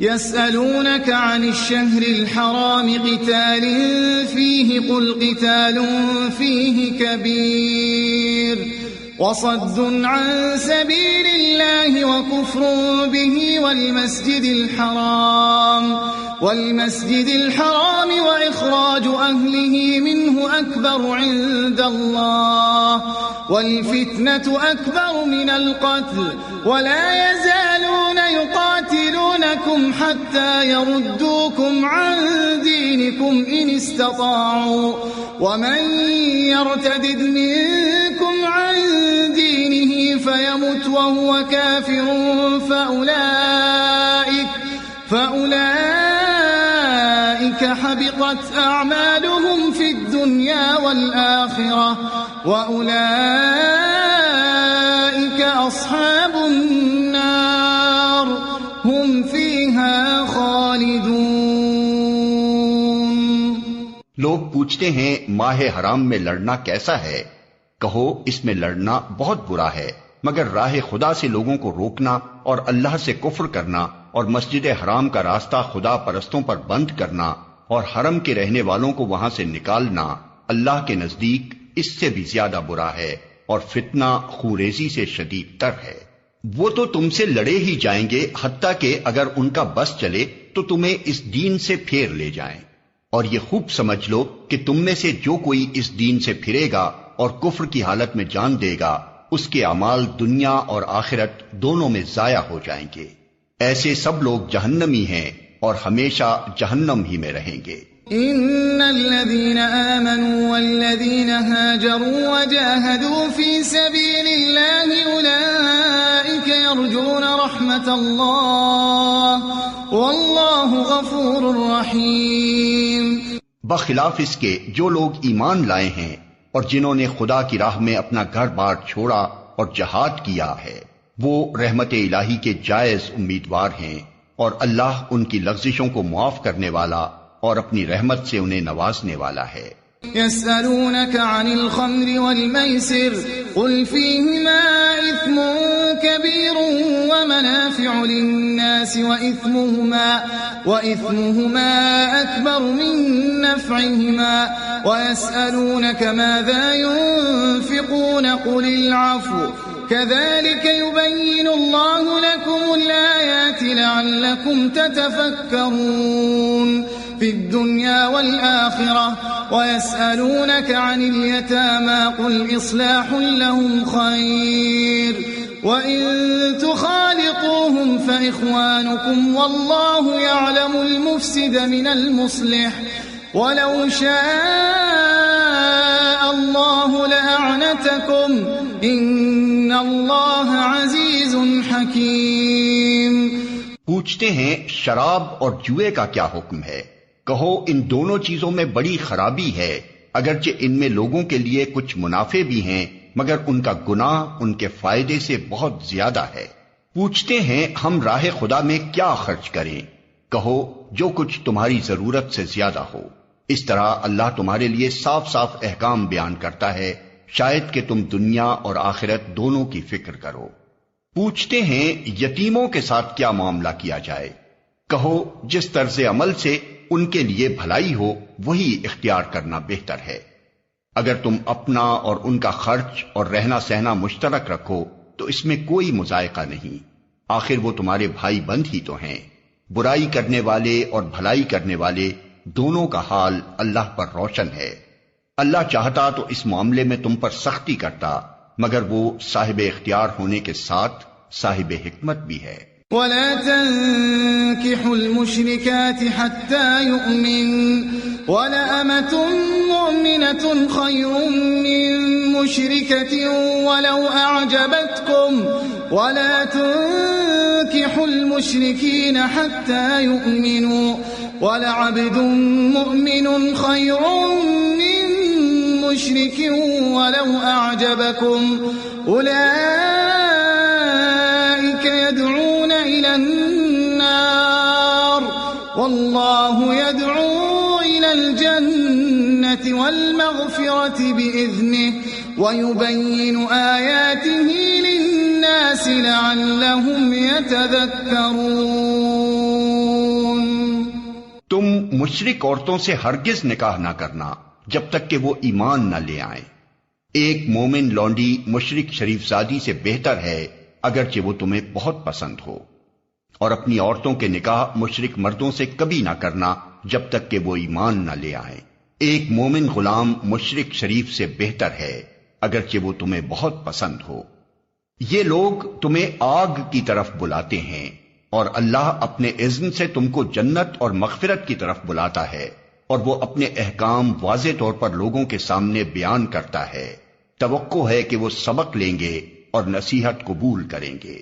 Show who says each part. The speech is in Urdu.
Speaker 1: يسألونك عن الشهر الحرام قتال فيه قل قتال فيه كبير وصد عن سبيل الله وكفر به والمسجد الحرام وإخراج أهله منه أكبر عند الله والفتنة أكبر من القتل ولا يزالون يقاتلونكم حتى يردوكم عن دينكم إن استطاعوا ومن يرتدد منكم عن دينه فيمت وهو كافر فأولئك حبطت أعمالهم في الدنيا والآخرة وأولئك أصحاب النار هم فيها خالدون.
Speaker 2: لوگ پوچھتے ہیں ماہ حرام میں لڑنا کیسا ہے؟ کہو اس میں لڑنا بہت برا ہے، مگر راہ خدا سے لوگوں کو روکنا اور اللہ سے کفر کرنا اور مسجد حرام کا راستہ خدا پرستوں پر بند کرنا اور حرم کے رہنے والوں کو وہاں سے نکالنا اللہ کے نزدیک اس سے بھی زیادہ برا ہے اور فتنہ خوریزی سے شدید تر ہے. وہ تو تم سے لڑے ہی جائیں گے حتیٰ کہ اگر ان کا بس چلے تو تمہیں اس دین سے پھیر لے جائیں، اور یہ خوب سمجھ لو کہ تم میں سے جو کوئی اس دین سے پھرے گا اور کفر کی حالت میں جان دے گا اس کے اعمال دنیا اور آخرت دونوں میں ضائع ہو جائیں گے. ایسے سب لوگ جہنمی ہیں اور ہمیشہ جہنم ہی میں رہیں گے.
Speaker 1: ان الذين آمنوا والذين هاجروا وجاهدوا في سبيل الله اولئك يرجون رحمة الله والله غفور رحيم.
Speaker 2: بخلاف اس کے جو لوگ ایمان لائے ہیں اور جنہوں نے خدا کی راہ میں اپنا گھر بار چھوڑا اور جہاد کیا ہے وہ رحمت الہی کے جائز امیدوار ہیں، اور اللہ ان کی لغزشوں کو معاف کرنے والا اور اپنی رحمت سے انہیں نوازنے والا ہے.
Speaker 1: يسألونك عن الخمر والميسر قل فيهما إثم كبير ومنافع للناس وإثمهما أكبر من نفعهما ويسألونك ماذا ينفقون قل العفو كذلك يبين الله لكم الآيات لعلكم تتفكرون في الدنيا والآخرة ويسألونك عن اليتامى قل إصلاح لهم خير وإن تخالطوهم فإخوانكم والله يعلم المفسد من المصلح ولو شاء الله لأعنتكم إن الله عزيز حكيم.
Speaker 2: پوچھتے ہیں شراب اور جوئے کا کیا حکم ہے؟ کہو ان دونوں چیزوں میں بڑی خرابی ہے، اگرچہ ان میں لوگوں کے لیے کچھ منافع بھی ہیں مگر ان کا گناہ ان کے فائدے سے بہت زیادہ ہے. پوچھتے ہیں ہم راہ خدا میں کیا خرچ کریں؟ کہو جو کچھ تمہاری ضرورت سے زیادہ ہو. اس طرح اللہ تمہارے لیے صاف صاف احکام بیان کرتا ہے، شاید کہ تم دنیا اور آخرت دونوں کی فکر کرو. پوچھتے ہیں یتیموں کے ساتھ کیا معاملہ کیا جائے؟ کہو جس طرز عمل سے ان کے لیے بھلائی ہو وہی اختیار کرنا بہتر ہے. اگر تم اپنا اور ان کا خرچ اور رہنا سہنا مشترک رکھو تو اس میں کوئی مذائقہ نہیں، آخر وہ تمہارے بھائی بند ہی تو ہیں. برائی کرنے والے اور بھلائی کرنے والے دونوں کا حال اللہ پر روشن ہے. اللہ چاہتا تو اس معاملے میں تم پر سختی کرتا، مگر وہ صاحب اختیار ہونے کے ساتھ صاحب حکمت بھی ہے.
Speaker 1: ولا تنكحوا المشركات حتى يؤمن ولأمة مؤمنة خير من مشركة ولو أعجبتكم ولا تنكحوا المشركين حتى يؤمنوا ولعبد مؤمن خير من مشرك ولو أعجبكم أولئك يدعون إلى النار والله يدعو إلى الجنة والمغفرة بإذنه ويبين آياته للناس لعلهم يتذكرون.
Speaker 2: تم مشرک عورتوں سے ہرگز نکاح نہ کرنا جب تک کہ وہ ایمان نہ لے آئیں۔ ایک مومن لونڈی مشرک شریف زادی سے بہتر ہے اگرچہ وہ تمہیں بہت پسند ہو، اور اپنی عورتوں کے نکاح مشرک مردوں سے کبھی نہ کرنا جب تک کہ وہ ایمان نہ لے آئیں۔ ایک مومن غلام مشرک شریف سے بہتر ہے اگرچہ وہ تمہیں بہت پسند ہو۔ یہ لوگ تمہیں آگ کی طرف بلاتے ہیں اور اللہ اپنے اذن سے تم کو جنت اور مغفرت کی طرف بلاتا ہے، اور وہ اپنے احکام واضح طور پر لوگوں کے سامنے بیان کرتا ہے۔ توقع ہے کہ وہ سبق لیں گے اور نصیحت قبول کریں گے۔